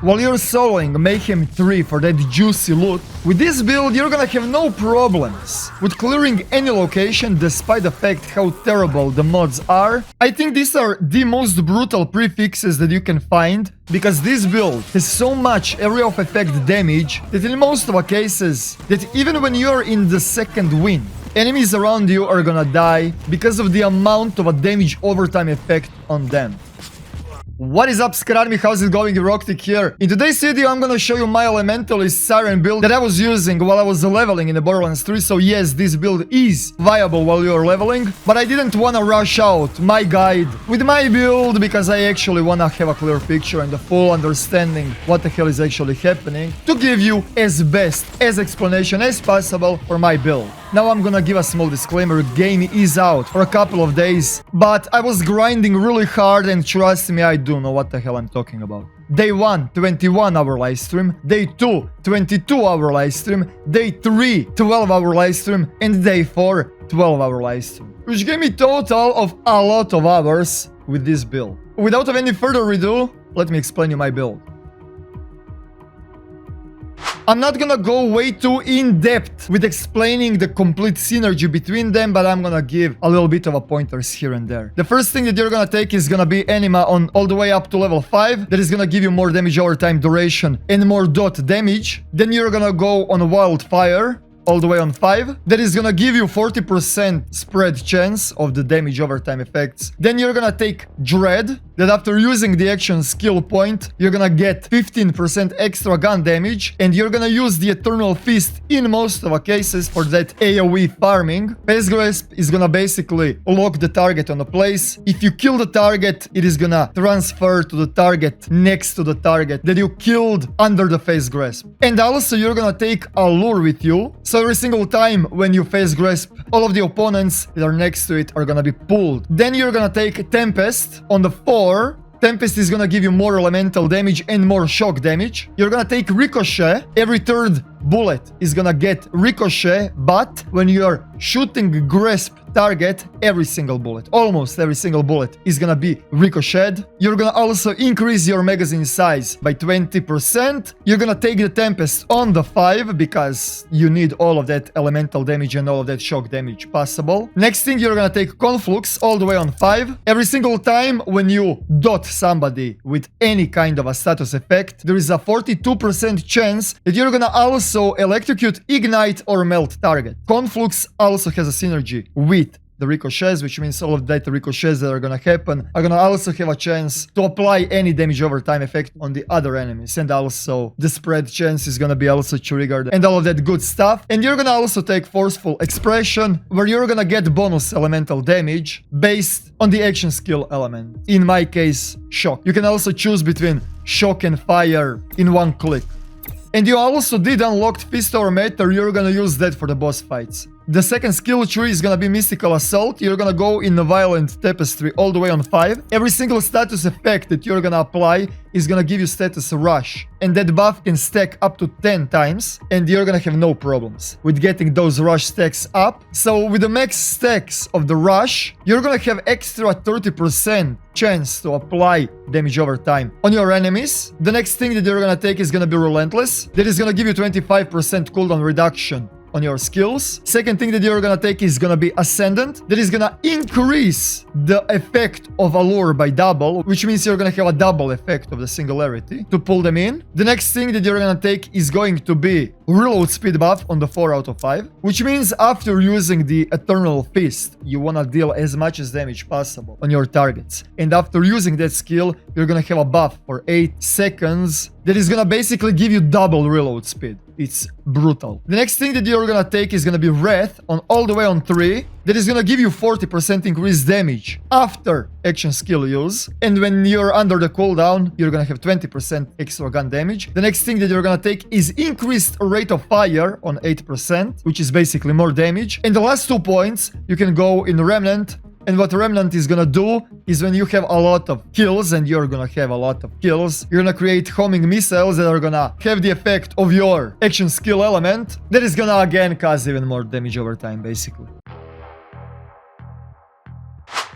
while you're soloing Mayhem 3 for that juicy loot, with this build you're gonna have no problems with clearing any location despite the fact how terrible the mods are. I think these are the most brutal prefixes that you can find, because this build has so much area of effect damage that in most of the cases, that even when you're in the second win, enemies around you are gonna die because of the amount of a damage overtime effect on them. What is up, Scar Army? How's it going? Eroktic here. In today's video, I'm gonna show you my Elementalist Siren build that I was using while I was leveling in the Borderlands 3. So yes, this build is viable while you're leveling, but I didn't wanna rush out my guide with my build because I actually wanna have a clear picture and a full understanding what the hell is actually happening to give you as best as explanation as possible for my build. Now I'm gonna give a small disclaimer, game is out for a couple of days, but I was grinding really hard and trust me, I do know what the hell I'm talking about. Day 1, 21-hour livestream. Day 2, 22-hour livestream. Day 3, 12-hour livestream. And Day 4, 12-hour livestream. Which gave me total of a lot of hours with this build. Without any further ado, let me explain you my build. I'm not gonna go way too in-depth with explaining the complete synergy between them, but I'm gonna give a little bit of a pointers here and there. The first thing that you're gonna take is gonna be Anima on all the way up to level 5. That is gonna give you more damage over time duration and more dot damage. Then you're gonna go on Wildfire all the way on 5. That is gonna give you 40% spread chance of the damage over time effects. Then you're gonna take Dread, that after using the action skill point, you're gonna get 15% extra gun damage, and you're gonna use the Eternal Fist in most of the cases for that AoE farming. Phase Grasp is gonna basically lock the target on a place. If you kill the target, it is gonna transfer to the target next to the target that you killed under the Phase Grasp. And also you're gonna take Allure with you, so every single time when you Phase Grasp, all of the opponents that are next to it are gonna be pulled. Then you're gonna take Tempest on the 4. Tempest is gonna give you more elemental damage and more shock damage. You're gonna take Ricochet. Every third bullet is gonna get Ricochet, but when you're shooting Grasp target, every single bullet, almost every single bullet, is gonna be ricocheted. You're gonna also increase your magazine size by 20%. You're gonna take the Tempest on the 5 because you need all of that elemental damage and all of that shock damage possible. Next thing, you're gonna take Conflux all the way on 5. Every single time when you dot somebody with any kind of a status effect, there is a 42% chance that you're gonna also electrocute, ignite, or melt target. Conflux also has a synergy with the ricochets, which means all of that ricochets that are gonna happen are gonna also have a chance to apply any damage over time effect on the other enemies, and also the spread chance is gonna be also triggered and all of that good stuff. And you're gonna also take Forceful Expression, where you're gonna get bonus elemental damage based on the action skill element. In my case, Shock. You can also choose between Shock and Fire in one click. And you also did unlock Fist or Meter, you're gonna use that for the boss fights. The second skill tree is gonna be Mystical Assault. You're gonna go in the Violent Tapestry all the way on 5. Every single status effect that you're gonna apply is gonna give you status Rush. And that buff can stack up to 10 times, and you're gonna have no problems with getting those Rush stacks up. So with the max stacks of the Rush, you're gonna have extra 30% chance to apply damage over time on your enemies. The next thing that you're gonna take is gonna be Relentless. That is gonna give you 25% cooldown reduction on your skills. Second thing that you're gonna take is gonna be Ascendant. That is gonna increase the effect of Allure by double, which means you're gonna have a double effect of the Singularity to pull them in. The next thing that you're gonna take is going to be Reload Speed buff on the 4 out of 5, which means after using the Eternal Fist, you wanna deal as much as damage possible on your targets. And after using that skill, you're gonna have a buff for 8 seconds that is gonna basically give you double reload speed. It's brutal. The next thing that you're gonna take is gonna be Wrath on all the way on 3. That is gonna give you 40% increased damage after action skill use. And when you're under the cooldown, you're gonna have 20% extra gun damage. The next thing that you're gonna take is increased rate of fire on 8%, which is basically more damage. And the last 2 points, you can go in Remnant. And what Remnant is gonna do is when you have a lot of kills, and you're gonna have a lot of kills, you're gonna create homing missiles that are gonna have the effect of your action skill element. That is gonna again cause even more damage over time, basically.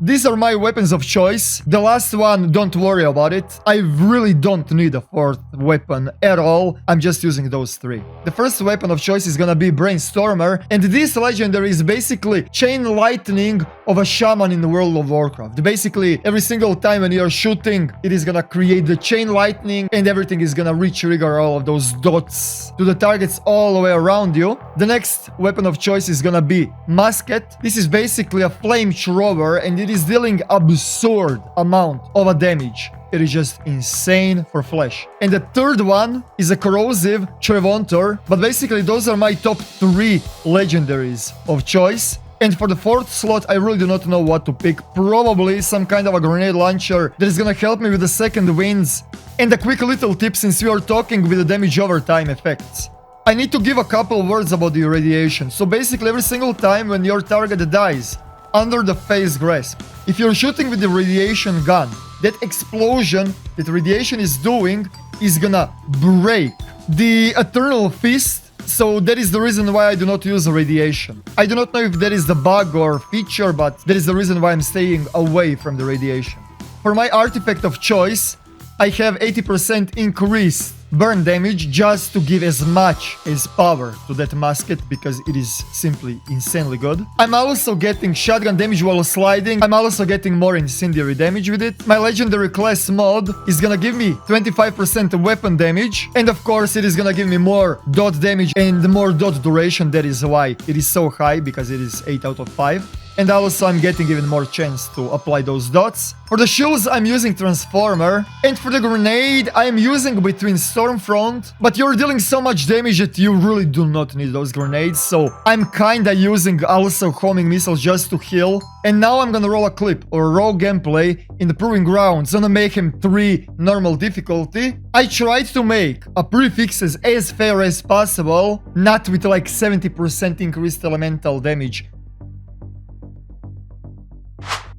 These are my weapons of choice. The last one, don't worry about it. I really don't need a fourth weapon at all. I'm just using those three. The first weapon of choice is gonna be Brainstormer, and this legendary is basically chain lightning of a shaman in the World of Warcraft. Basically, every single time when you're shooting, it is gonna create the chain lightning, and everything is gonna re-trigger all of those dots to the targets all the way around you. The next weapon of choice is gonna be Musket. This is basically a flamethrower, and it is dealing absurd amount of a damage. It is just insane for flesh. And the third one is a corrosive Trevontor, but basically those are my top 3 legendaries of choice. And for the fourth slot, I really do not know what to pick. Probably some kind of a grenade launcher that is gonna help me with the second winds. And a quick little tip since we are talking with the damage over time effects. I need to give a couple words about the irradiation. So basically every single time when your target dies under the phase grasp, if you're shooting with the radiation gun, that explosion that radiation is doing is gonna break the Eternal Fist. So that is the reason why I do not use radiation. I do not know if that is the bug or feature, but that is the reason why I'm staying away from the radiation. For my artifact of choice, I have 80% increased burn damage just to give as much as power to that musket because it is simply insanely good. I'm also getting shotgun damage while sliding. I'm also getting more incendiary damage with it. My legendary class mod is gonna give me 25% weapon damage, and of course it is gonna give me more dot damage and more dot duration. That is why it is so high, because it is 8 out of 5. And also I'm getting even more chance to apply those dots. For the shields, I'm using Transformer. And for the grenade, I'm using between Stormfront. But you're dealing so much damage that you really do not need those grenades. So I'm kinda using also homing missiles just to heal. And now I'm gonna roll a clip or raw gameplay in the Proving Grounds on a Mayhem 3 normal difficulty. I tried to make a prefixes as fair as possible, not with like 70% increased elemental damage.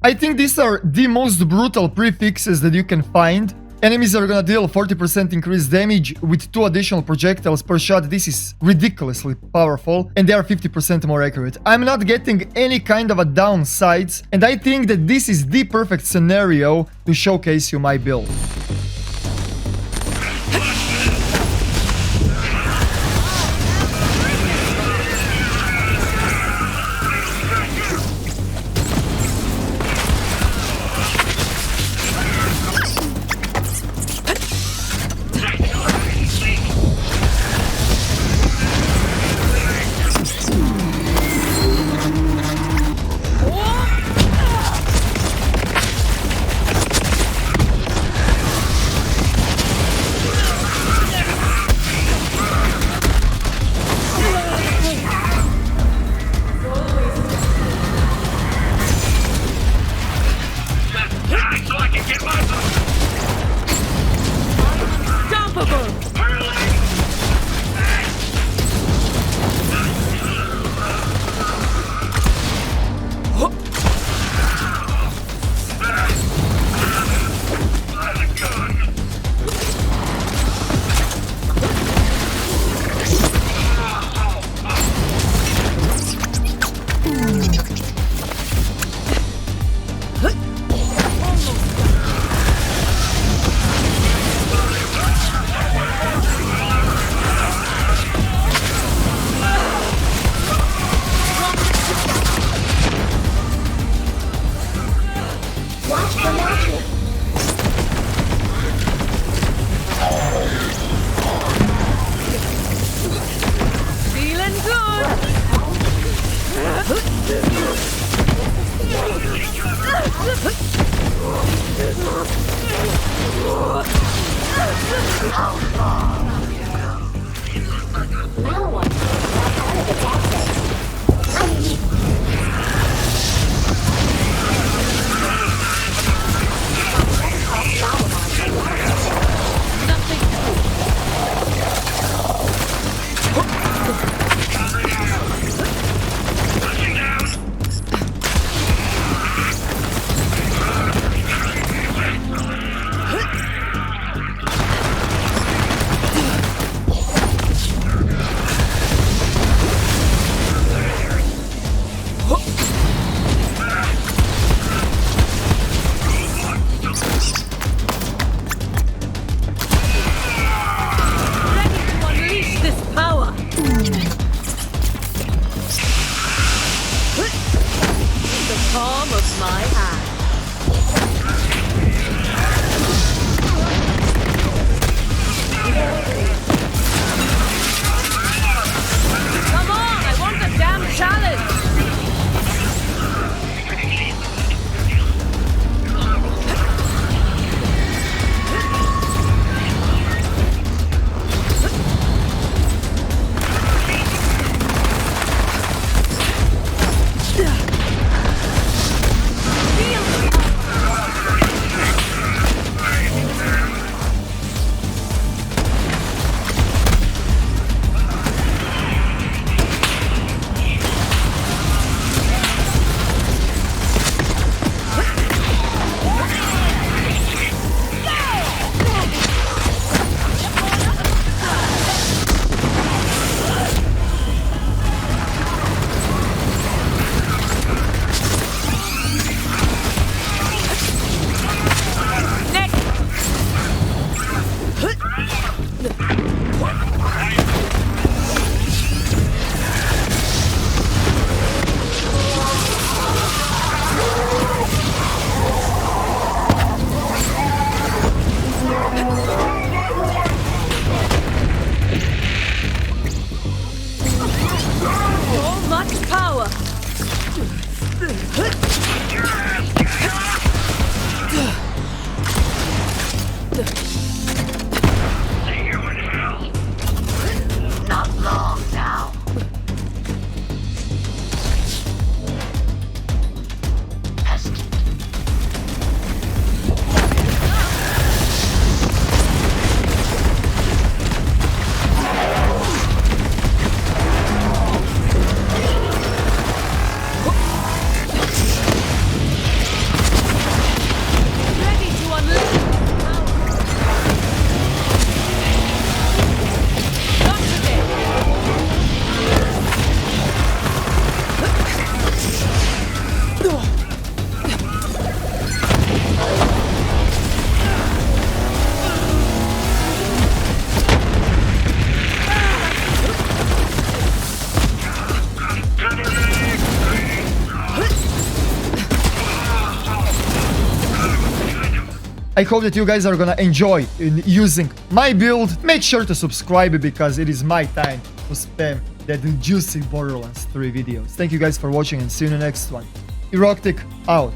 I think these are the most brutal prefixes that you can find. Enemies are gonna deal 40% increased damage with 2 additional projectiles per shot. This is ridiculously powerful, and they are 50% more accurate. I'm not getting any kind of a downsides, and I think that this is the perfect scenario to showcase you my build. I hope that you guys are gonna enjoy in using my build. Make sure to subscribe because it is my time to spam that juicy Borderlands 3 videos. Thank you guys for watching and see you in the next one. Eroktic out.